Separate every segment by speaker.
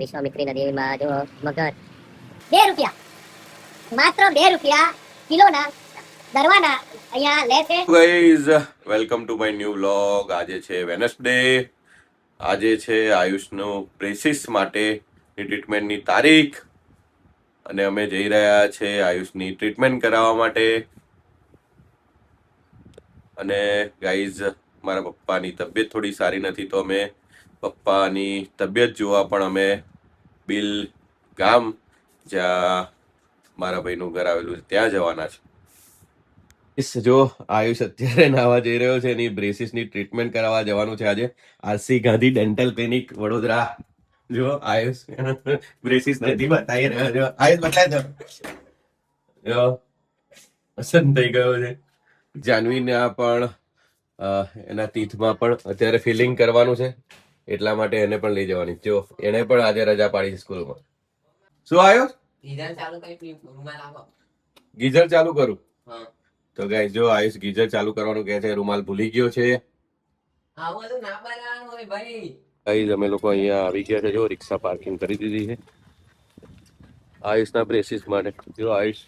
Speaker 1: વિશ્વામિત્રી નદીમાં જો મગર 2 રૂપિયા, માત્ર 2 રૂપિયા કિલોના દરવાના અહીંયા લે છે.
Speaker 2: Guys welcome to my new vlog. આજે છે વેનસડે. આજે છે આયુષનું બ્રેસિસ માટેની ટ્રીટમેન્ટની તારીખ અને અમે જઈ રહ્યા છે આયુષની ટ્રીટમેન્ટ કરાવવા માટે. અને ગાઈઝ મારા પપ્પાની તબિયત થોડી સારી નથી, તો અમે પપ્પાની તબિયત જોવા પણ અમે બિલ ગામ, જ્યાં મારા ભાઈનું ઘર આવેલું છે, ત્યાં જવાના છે. જો આયુષ અત્યારે નાવા જઈ રહ્યો છે, એની બ્રેસિસની ટ્રીટમેન્ટ કરાવવા જવાનું છે આજે RC Gandhi dental clinic Vadodara. જો આયુષ બ્રેસિસ નથી બતાવી રહ્યો છે. આયુષ બતાવી દો. જો પસંદ થઈ ગયો છે. જાનવીના પણ એના તીથમાં પણ અત્યારે ફિલિંગ કરવાનું છે, એટલા માટે એને પણ લઈ જવાની. જો એને પણ આજે રજા પાડી છે સ્કૂલમાં. શું આયુષ? ગીઝર ચાલુ કરું? તો ગાઈસ જો આયુષ ગીઝર ચાલુ કરવાનું કહે છે, રૂમાલ ભૂલી ગયો છે. ગાઈસ અમે લોકો અહીંયા આવી ગયા છે. જો રિક્ષા પાર્કિંગ કરી દીધી છે આયુષના બ્રેસિસ માટે. જો આયુષ,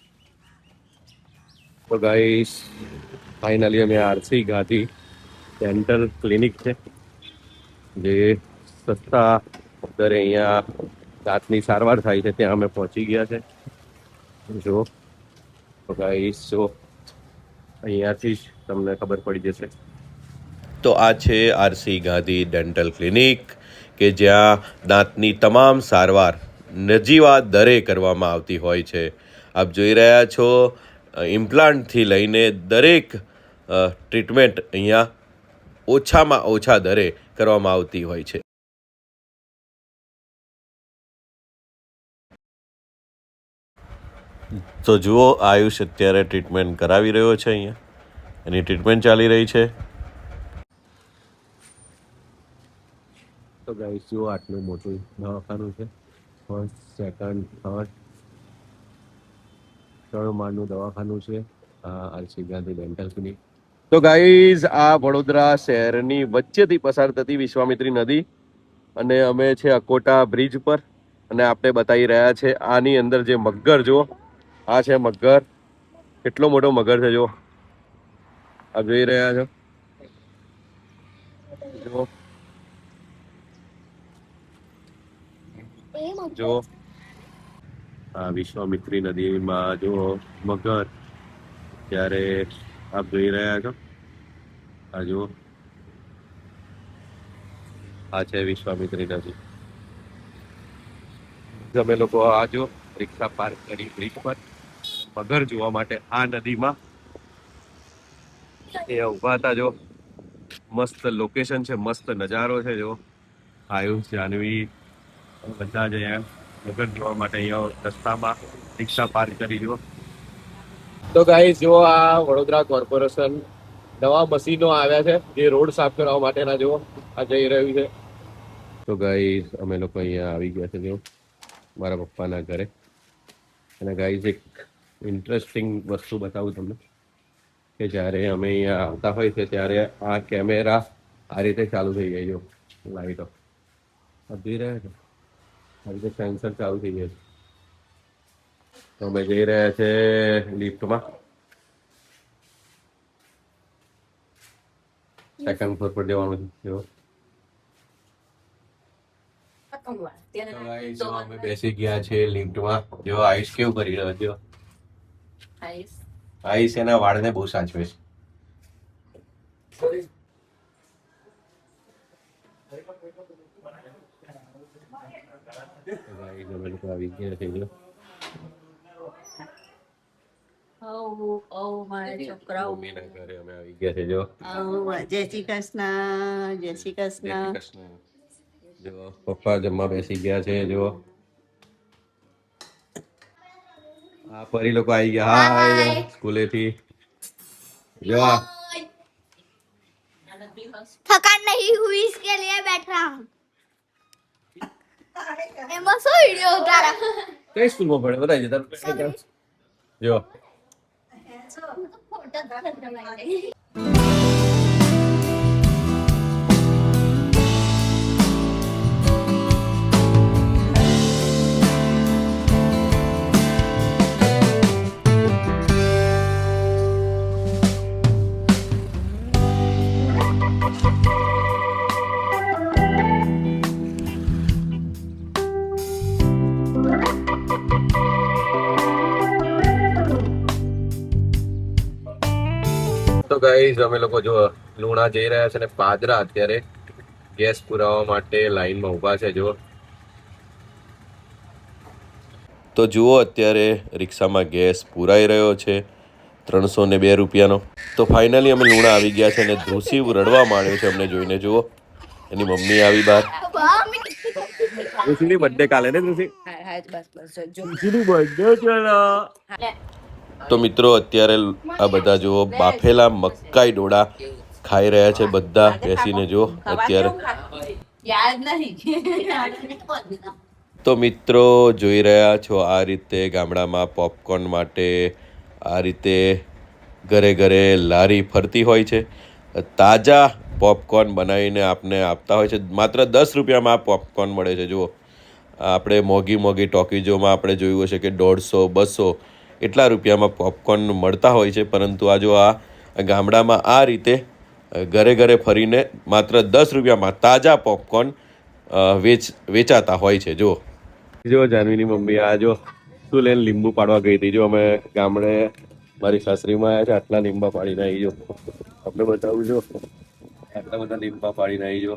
Speaker 2: તો ગાઈસ ફાઇનલી અમે આરસી ગાંધી ડેન્ટલ ક્લિનિક છે, જે સસ્તા દરે અહીંયા દાંતની સારવાર થાય છે, ત્યાં અમે પહોંચી ગયા છે. જો તો ગાઈસ જો અહીંયાથી જ તમને ખબર પડી જશે. તો આ છે આરસી ગાંધી ડેન્ટલ ક્લિનિક, કે જ્યાં દાંતની તમામ સારવાર નજીવા દરે કરવામાં આવતી હોય છે. આપ જોઈ રહ્યા છો, ઇમ્પ્લાન્ટથી લઈને દરેક ટ્રીટમેન્ટ અહીંયા ઓછામાં ઓછા દરે કરવામાં આવતી હોય છે. તો જુઓ આયુષ અત્યારે ટ્રીટમેન્ટ કરાવી રહ્યો છે. અહીંયા એની ટ્રીટમેન્ટ ચાલી રહી છે. તો ગાઈસ જુઓ, આટલું મોટું દવાખાનું છે. ફર્સ્ટ, સેકન્ડ, થર્ડ, 3 માળનું દવાખાનું છે આરસી ગાંધી ડેન્ટલ ક્લિનિક. તો ગાઈઝ આ વડોદરા શહેરની વચ્ચેથી પસાર થતી વિશ્વામિત્રી નદી, અને અમે છે અકોટા બ્રિજ પર, અને આપણે બતાવી રહ્યા છે આની અંદર જે મગર. જુઓ, આ છે મગર. કેટલો મોટો મગર છે, જો આપ જોઈ રહ્યા છો. જો જો આ વિશ્વામિત્રી નદીમાં જો મગર, ત્યારે આપ જોઈ રહ્યા છો. આ જુઓ, આ છે વિશ્વામિત્રી નદી. અમે લોકો આ જો રિક્ષા પાર્ક કરી બ્રિજ પર મગર જોવા માટે આ નદીમાં એ ઉભા હતા. જો મસ્ત લોકેશન છે, મસ્ત નજારો છે. જો આયુષ, જાનવી બધા જ અહીંયા મગર જોવા માટે અહીંયા રસ્તામાં રિક્ષા પાર્ક કરી. જો તો ગાઈસ જો આ વડોદરા કોર્પોરેશન નવા મશીનો આવ્યા છે, જે રોડ સાફ કરવા માટેના. જો આ જઈ રહ્યું છે. તો ગાઈસ અમે લોકો અહીંયા આવી ગયા છે, જો મારા પપ્પાના ઘરે. અને ગાઈસ એક ઇન્ટરેસ્ટિંગ વસ્તુ બતાવું તમને, કે જ્યારે અમે અહીંયા આવતા હોય છે ત્યારે આ કેમેરા આ રીતે ચાલુ થઈ જાય. જો લાઈટો જોઈ રહ્યા છો, આ રીતે સેન્સર ચાલુ થઈ જાય છે. તો અમે જઈ રહ્યા છે લિફ્ટમાં. સેકન્ડ ફ્લોર પર જવાનું છે. જો અમે બેસી ગયા છે લિફ્ટમાં. જો આયુષ કેવું કરી રહ્યો છે. આયુષ એના વાળને બહુ સાચવે છે. આવી ગયા છે. જો મમ્મીના ઘરે અમે આવી ગયા છે. જો
Speaker 3: જય શ્રી કૃષ્ણ, જય શ્રી કૃષ્ણ.
Speaker 2: જો પપ્પા જમવા બેસી ગયા છે. જો આ પરી લોકો આવી ગયા. હા, સ્કૂલેથી. જો
Speaker 4: थकान नहीं हुई इसके लिए बैठा हूँ. एमा सो वीडियो उतारा.
Speaker 2: કઈ સ્કૂલમાં ભણે બતાવી દે તારું. જો ગાઈઝ અમે લોકો જો લુણા જઈ રહ્યા છે ને પાદરા અત્યારે ગેસ પુરાવા માટે લાઈનમાં ઊભા છે જો. તો જુઓ અત્યારે રિક્ષામાં ગેસ પુરાઈ રહ્યો છે 302 રૂપિયાનો. તો ફાઇનલી અમે લુણા આવી ગયા છે અને ધ્રુસી રડવા માંડ્યો છે અમને જોઈને. જુઓ એની મમ્મી આવી બહાર. ધ્રુસીની બર્થડે કાલે ને ધ્રુસી? ધ્રુસીની બર્થડે છે ને. તો મિત્રો અત્યારે આ બધા જુઓ બાફેલા મકાઈ ડોડા ખાઈ રહ્યા છે બધા બેસીને. જો અત્યારે તો મિત્રો જોઈ રહ્યા છો આ રીતે ગામડામાં પોપકોર્ન માટે આ રીતે ઘરે ઘરે લારી ફરતી હોય છે. તાજા પોપકોર્ન બનાવીને આપને આપતા હોય છે. માત્ર 10 રૂપિયામાં આ પોપકોર્ન મળે છે. જુઓ આપણે મોંઘી મોંઘી ટોકીઝોમાં આપણે જોયું હશે કે 150-200 એટલા રૂપિયામાં પોપકોર્ન મળતા હોય છે, પરંતુ આ જો આ ગામડામાં આ રીતે ઘરે ઘરે ફરીને માત્ર 10 રૂપિયામાં તાજા પોપકોર્ન વેચાતા હોય છે. જો જાનવીની મમ્મી આ જો શું લઈને લીંબુ પાડવા ગઈ હતી. જો અમે ગામડે મારી સાસરીમાં આવ્યા છે, આટલા લીંબા પાડીને આવી. જો આપણે બતાવું જો આટલા બધા લીંબા પાડીને આવી. જો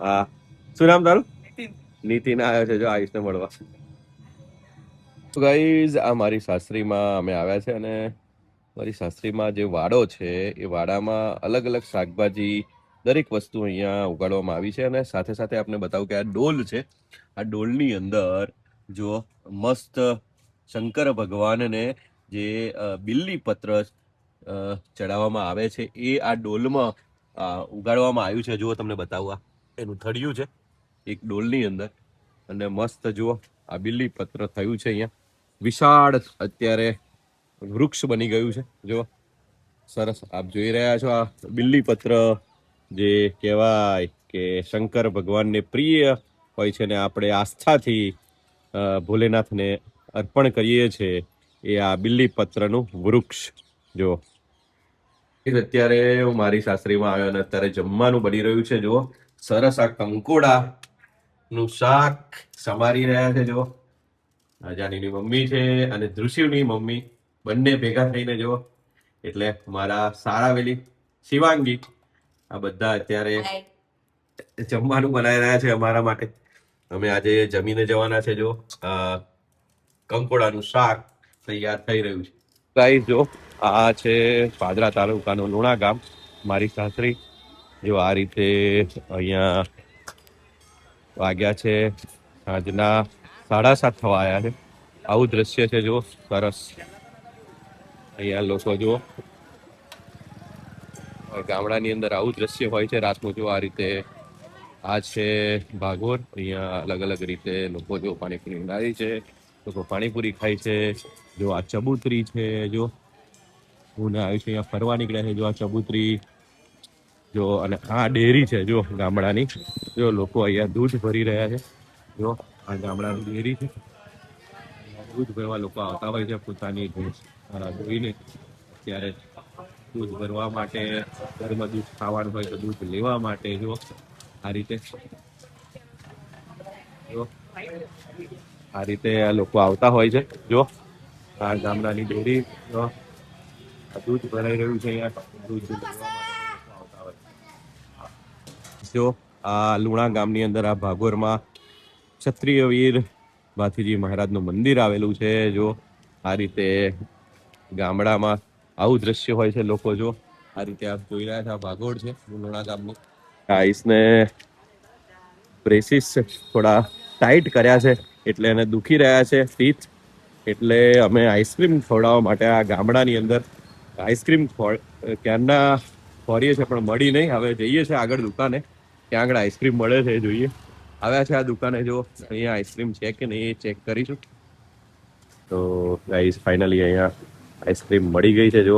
Speaker 2: હા, શું નામ તારું? નીતિન આવ્યો છે જો આયુષને મળવા. તો ગાઈઝ આ મારી સાસરીમાં અમે આવ્યા છે અને મારી સાસરીમાં જે વાડો છે એ વાડામાં અલગ અલગ શાકભાજી દરેક વસ્તુ અહીંયા ઉગાડવામાં આવી છે. અને સાથે સાથે આપણે બતાવું કે આ ડોલ છે. આ ડોલની અંદર જો મસ્ત શંકર ભગવાનને જે બિલ્લી પત્ર ચડાવવામાં આવે છે એ આ ડોલમાં ઉગાડવામાં આવ્યું છે. જુઓ તમને બતાવવા એનું થડિયું છે એક ડોલની અંદર. અને મસ્ત જુઓ આ બિલ્લી પત્ર થયું છે અહીંયા. વિશાળ અત્યારે વૃક્ષ બની ગયું છે. જો સરસ આપ જોઈ રહ્યા છો આ બિલ્લી પત્ર જે કહેવાય કે શંકર ભગવાનને પ્રિય હોય છે ને આપણે આસ્થાથી ભોલેનાથને અર્પણ કરીએ છીએ એ આ બિલ્લી પત્રનું વૃક્ષ. જો અત્યારે હું મારી સાસરીમાં આવ્યો અને અત્યારે જમવાનું બની રહ્યું છે. જુઓ સરસ આ કંકોડા નું શાક સમારી રહ્યા છે. જો જાનીની મમ્મી છે અને ધ્રુશીવની મમ્મી બંને ભેગા થઈને જો એટલે મારા સારાવેલી શિવાંગી આ બધા અત્યારે જમવાનું બનાવી રહ્યા છે અમારા માટે. અમે આજે જમીને જવાના છે. જો કંકોડાનું શાક તૈયાર થઈ રહ્યું છે. ગાઈસ જો આ છે પાદરા તાલુકાનું લુણા ગામ, મારી સાસરી. જો આ રીતે અહીંયા વાગ્યા છે સાંજના 7:30 થવા આવ્યા છે. આવું દ્રશ્ય છે જો સરસ. અહીંયા લોકો જો ગામડાની અંદર આવું દ્રશ્ય હોય છે રાતનું. જો આ રીતે આ છે ભાગોર. અહીંયા અલગ અલગ રીતે લોકો જો પાણીપુરી લાવી છે, લોકો પાણીપુરી ખાય છે. જો આ ચબૂતરી છે. જો હું આવ્યું છે અહીંયા ફરવા નીકળ્યા છે. જો આ ચબૂતરી જો અને આ ડેરી છે જો ગામડાની. જો લોકો અહીંયા દૂધ ભરી રહ્યા છે. જો આ ગામડાની ડેરી છે. દૂધ ભરવા લોકો આવતા હોય છે પોતાની ધોઈને. ત્યારે દૂધ ભરવા માટે, ઘરમાં દૂધ ખાવાનું હોય તો દૂધ લેવા માટે જો આ રીતે જો આ રીતે આ લોકો આવતા હોય છે. જો આ ગામડાની ડેરી જો આ દૂધ ભરાઈ રહ્યું છે અહીંયા. દૂધ આવતા હોય જો આ લુણા ગામની અંદર આ ભાગોરમાં ક્ષત્રિય વીર ભાથીજી મહારાજનું મંદિર આવેલું છે. જો આ રીતે ગામડામાં આવું દ્રશ્ય હોય છે. લોકો જો આ રીતે આપ જોઈ રહ્યા હતા ભાગોળ છે લુણા ગામની. આઈસને બ્રેસીસ થોડા ટાઈટ કર્યા છે એટલે એને દુખી રહ્યા છે ટીથ. એટલે અમે આઈસ્ક્રીમ ખવડાવવા માટે આ ગામડાની અંદર આઈસ્ક્રીમ ક્યારના ખોરીએ છીએ પણ મળી નહીં. હવે જઈએ છીએ આગળ દુકાને, ત્યાં આગળ આઈસ્ક્રીમ મળે છે જોઈએ. આવ્યા છે આ દુકાને. જો અહીંયા આઈસ્ક્રીમ છે કે નહીં એ ચેક કરીશું. તો ગાઈસ ફાઇનલી અહીંયા આઈસ્ક્રીમ મળી ગઈ છે. જો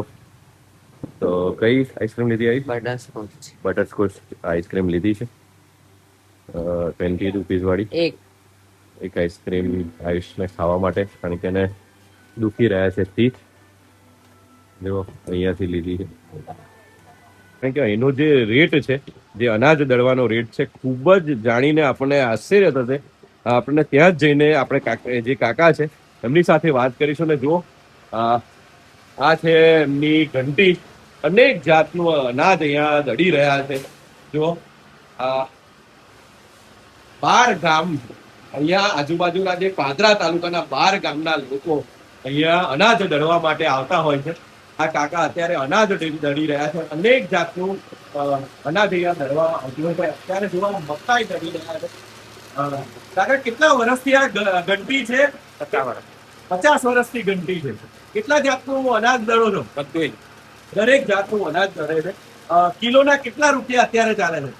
Speaker 2: તો કઈ આઈસ્ક્રીમ લીધી? આવી બટરસ્કોચ આઈસ્ક્રીમ લીધી છે 20 રૂપીસ વાળી. એક આઈસ્ક્રીમ આયુષને ખાવા માટે, કારણ કે એને દુખી રહ્યા છે ટીથ. જો અહીંયાથી લીધી છે. કારણ કે એનો જે રેટ છે, જે અનાજ દળવાનો રેટ છે, ખૂબ જ જાણીને આપણને આશ્ચર્ય થશે. આપણને ત્યાં જ જઈને આપણે જે કાકા છે એમની સાથે વાત કરીશું. ને જો આ છે એમની ઘંટી. અનેક જાતનું અનાજ અહીંયા દળી રહ્યા છે. જો આ 12 ગામ, અહીંયા આજુબાજુના જે પાદરા તાલુકાના 12 ગામના લોકો અહીંયા અનાજ દળવા માટે આવતા હોય છે. આ કાકા અત્યારે અનાજ દળી રહ્યા છે. અનેક જાતનું અનાજ અહીંયા દળવામાં આવતું હોય છે. અત્યારે જોવા મકાઈ દળી રહ્યા છે. કાકા કેટલા વર્ષથી આ ઘંટી છે? 50 વર્ષથી ઘંટી છે. કેટલા જાતનું અનાજ દળો છો? બધું, દરેક જાતનું અનાજ દળે છે. કિલોના કેટલા રૂપિયા અત્યારે ચાલે છે?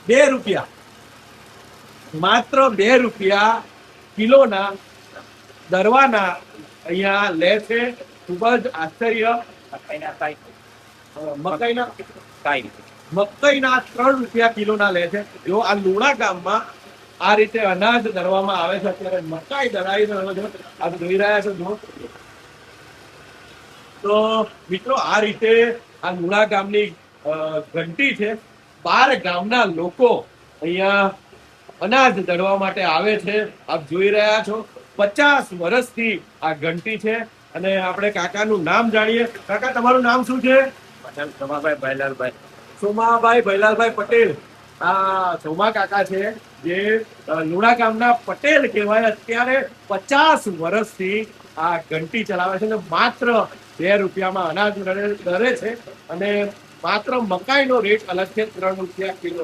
Speaker 2: 2 રૂપિયા, માત્ર 2 રૂપિયા કિલોના દરવાના અહીંયા લે છે. ખૂબ જ આશ્ચર્ય. મકાઈના 3 રૂપિયા કિલોના લે છે. જો આ લુણા ગામમાં આ રીતે અનાજ દળવામાં આવે છે. અત્યારે મકાઈ દળાઈ રહ્યો છે, આપ જોઈ રહ્યા છો. જો તો મિત્રો, આ રીતે આ લુણા ગામની ઘંટી છે. 12 ગામના લોકો અહીંયા અનાજ દળવા માટે આવે છે. આપ જોઈ રહ્યા છો 50 વર્ષથી આ ઘંટી છે. અને આપણે કાકાનું નામ જાણીએ. કાકા, તમારું નામ શું છે? સોમાભાઈ ભૈલાલભાઈ પટેલ. આ સોમા કાકા છે, જે લુણા ગામના પટેલ કહેવાય. અત્યારે 50 વર્ષથી આ ઘંટી ચલાવે છે. અને માત્ર 2 રૂપિયામાં અનાજ દળે છે. અને માત્ર મકાઈનો રેટ અલગ છે, 3 રૂપિયા કિલો.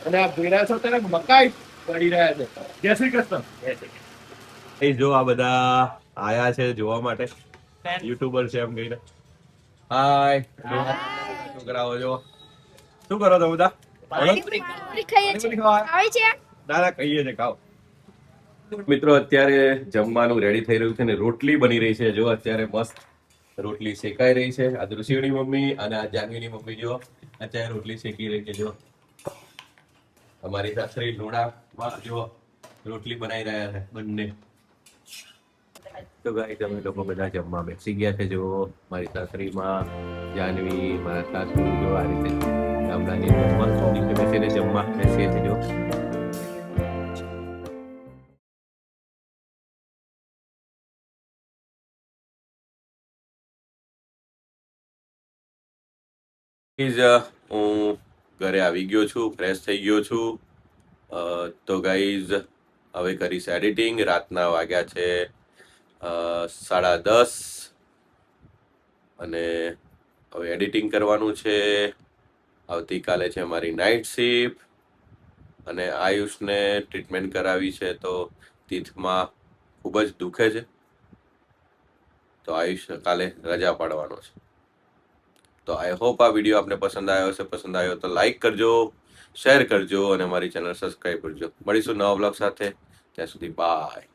Speaker 2: અને આ જોઈ રહ્યા છો ત્યારે મકાઈ દળી રહ્યા છે. જય શ્રી કૃષ્ણ. જો આ બધા આયા છે જોવા માટે, યુટ્યુબર છે એમ કહીને. હાય છોકરાઓ, જો શું કરો તમે બધા? દાદા કહીએ છે, ખાઓ. મિત્રો, અત્યારે જમવાનું રેડી થઈ રહ્યું છે ને રોટલી બની રહી છે. જો અત્યારે મસ્ત રોટલી શેકાઈ રહી છે. આ દૃશ્યની મમ્મી અને આ જાનવીની મમ્મી જો અત્યારે રોટલી શેકી રહી છે. જો અમારી સાસરી લુણામાં જો રોટલી બનાવી રહ્યા છે બંને. તો ગાઈસ, અમે લોકો બધા જમવા બેસી ગયા છે. જો મારી સાસરીમાં જાનવી, મારા સાસુ જો આ રીતે ગામડાની મસ્ત નીચે બેસીને જમવા બેસીએ છીએ. જો હું ઘરે આવી ગયો છું, ફ્રેશ થઈ ગયો છું. તો ગાઈઝ, હવે કરીશ એડિટિંગ. રાતના વાગ્યા છે 10:30 અને હવે એડિટિંગ કરવાનું છે. આવતીકાલે છે મારી નાઇટ શિફ્ટ અને આયુષને ટ્રીટમેન્ટ કરાવી છે. તો તીથમાં ખૂબ જ દુખે છે. તો આયુષ કાલે રજા પાડવાનો છે. તો આઈ હોપ આ વિડીયો આપને પસંદ આવ્યો હશે. પસંદ આવ્યો તો લાઈક કરજો, શેર કરજો અને મારી ચેનલ સબસ્ક્રાઈબ કરજો. મળીશું નવા બ્લોગ સાથે. ત્યાં સુધી બાય.